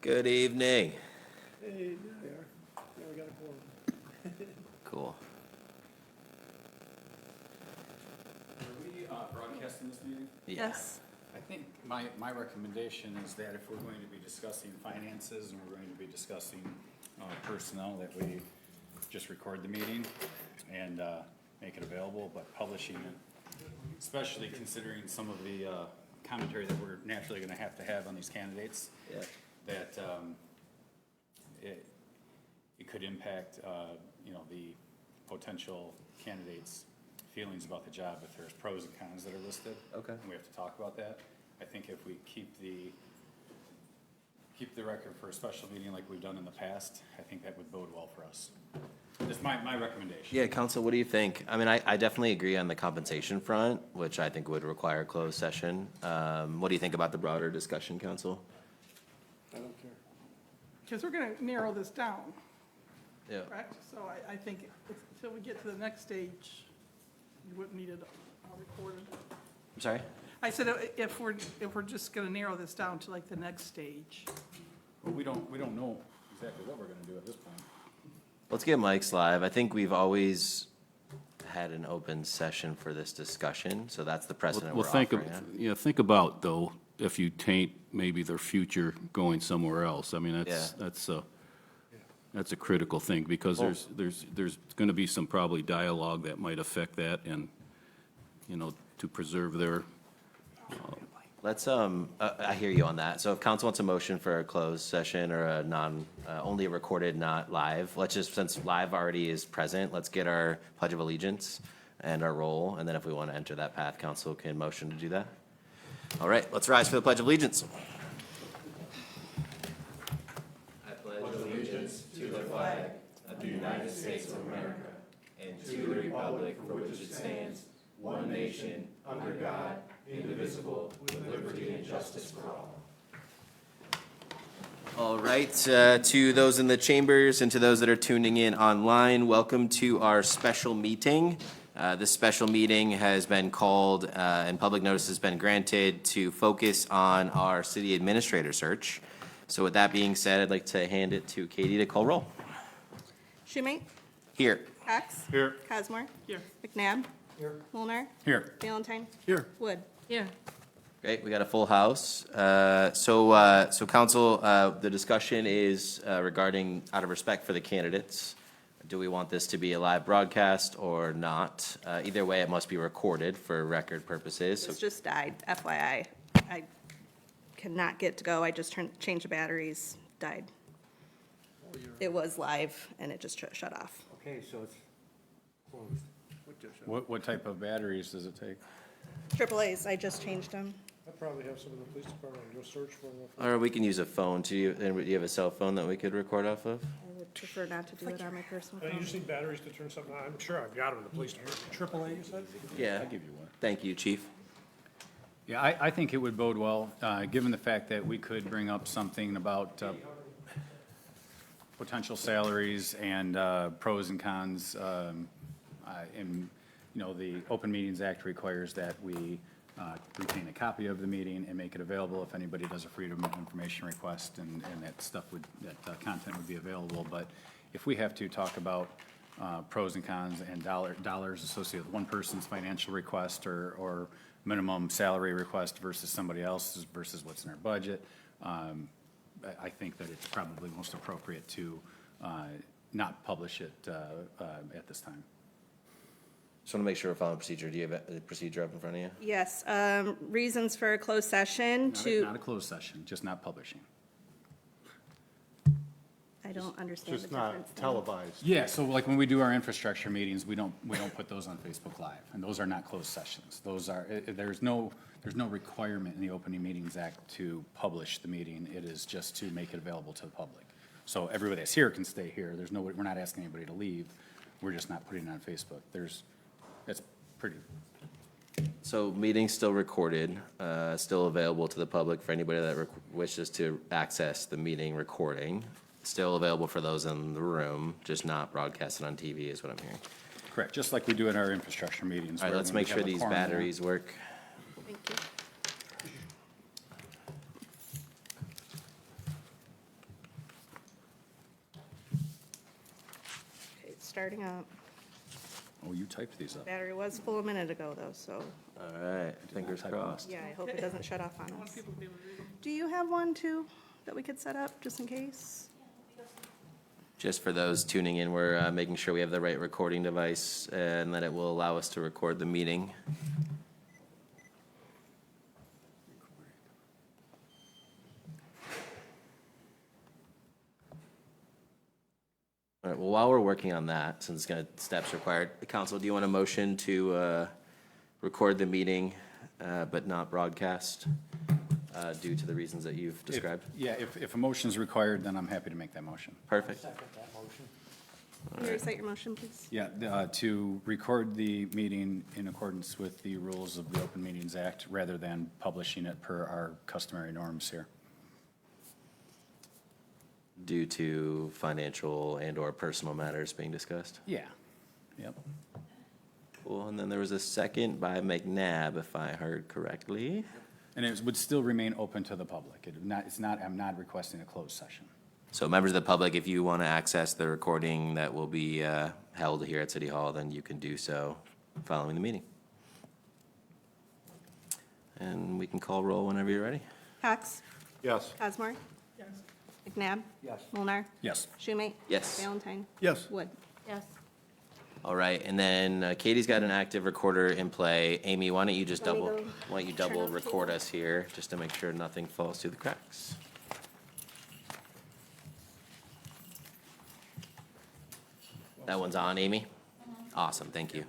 Good evening. Hey, there we are. Now we got a quorum. Cool. Are we broadcasting this meeting? Yes. I think my recommendation is that if we're going to be discussing finances and we're going to be discussing personnel, that we just record the meeting and make it available, but publishing it, especially considering some of the commentary that we're naturally gonna have to have on these candidates, Yeah. that it could impact, the potential candidates' feelings about the job if there's pros and cons that are listed. Okay. And we have to talk about that. I think if we keep the record for a special meeting like we've done in the past, I think that would bode well for us. That's my recommendation. Yeah, council, what do you think? I mean, I definitely agree on the compensation front, which I think would require a closed session. What do you think about the broader discussion, council? I don't care. Because we're going to narrow this down, Yeah. correct? So I think until we get to the next stage, you wouldn't need it recorded. I'm sorry? I said if we're just going to narrow this down to like the next stage. But we don't know exactly what we're gonna do at this point. Let's get mics live. I think we've always had an open session for this discussion, so that's the precedent we're Well, think, offering. Yeah? think about, though, if you taint maybe their future going somewhere else. I mean, that's a critical thing, because there's gonna be some probably dialogue that might affect that, and, to preserve their, Let's, I hear you on that. So if council wants a motion for a closed session or a only recorded, not live, let's just, since live already is present, let's get our pledge of allegiance and our roll, and then if we want to enter that path, council can motion to do that. All right, let's rise for the pledge of allegiance. I pledge allegiance to the flag of the United States of America and to the republic for which it stands, one nation, under God, indivisible, with liberty and justice for all. All right, to those in the chambers and to those that are tuning in online, welcome to our special meeting. This special meeting has been called, and public notice has been granted to focus on our city administrator search. So with that being said, I'd like to hand it to Katie to call roll. Schumate, Here. Cox. Here. Cosmore. Here. McNabb. Here. Mulner. Here. Valentine. Here. Wood. Yeah. Great, we got a full house. So council, the discussion is regarding, out of respect for the candidates, do we want this to be a live broadcast or not? Either way, it must be recorded for record purposes. This just died, FYI. I cannot get to go. I just changed the batteries, died. It was live and it just shut off. Okay, so it's closed. What type of batteries does it take? AAA's, I just changed them. I probably have some in the police department. Go search for them. Or we can use a phone too. And do you have a cell phone that we could record off of? I would prefer not to do it on my personal You phone. just need batteries to turn something on. I'm sure I've got them in the police department. AAA, you said? Yeah. I'll give you one. Thank you, chief. Yeah, I think it would bode well, given the fact that we could bring up something about potential salaries and pros and cons. And, the Open Meetings Act requires that we retain a copy of the meeting and make it available if anybody does a Freedom of Information request, and that stuff that content would be available. But if we have to talk about pros and cons and dollars associated with one person's financial request or minimum salary request versus somebody else's versus what's in our budget, I think that it's probably most appropriate to not publish it at this time. Just want to make sure we're following procedure. Do you have the procedure up in front of you? Yes, reasons for a closed session Not a closed session, just not publishing. I don't understand the Just difference. not then. televised. Yeah, so like when we do our infrastructure meetings, we don't put those on Facebook Live, and those are not closed sessions. Those are, there's no requirement in the Opening Meetings Act to publish the meeting. It is just to make it available to the public. So everybody that's here can stay here. We're not asking anybody to leave. We're just not putting it on Facebook. That's pretty, So meeting's still recorded, still available to the public for anybody that wishes to access the meeting recording. Still available for those in the room, just not broadcasted on TV is what I'm hearing. correct, just like we do in our infrastructure meetings. All right, where let's when we make sure have a these quorum, batteries work. Thank you. starting up. Oh, you typed these up. Battery was full a minute ago, though, so, All right, fingers crossed. yeah, I hope it doesn't shut off on I want us. people to be able to read them. Do you have one, too, that we could set up, just in case? Just for those tuning in, we're making sure we have the right recording device and that it will allow us to record the meeting. All right, well, while we're working on that, since it's gonna, steps required, the council, do you want a motion to record the meeting but not broadcast due to the reasons that you've If- described? Yeah, if a motion is required, then I'm happy to make that motion. Perfect. Can you recite your motion, please? Yeah, to record the meeting in accordance with the rules of the Open Meetings Act, rather than publishing it per our customary norms here. Due to financial and/or personal matters being discussed. Yeah, yep. Cool, and then there was a second by McNabb, if I heard correctly. And it would still remain open to the public. I'm not requesting a closed session. So members of the public, if you want to access the recording that will be held here at City Hall, then you can do so following the meeting. And we can call roll whenever you're ready. Cox? Yes. Cosmore? Yes. McNabb? Yes. Mulnar? Yes. Schumate? Yes. Valentine? Yes. Wood? Yes. All right, and then Katie's got an active recorder in play. Amy, why don't you just Let me double, go why don't you turn double on the record table. us here, just to make sure nothing falls through the cracks. That one's on, Amy? Awesome, thank you.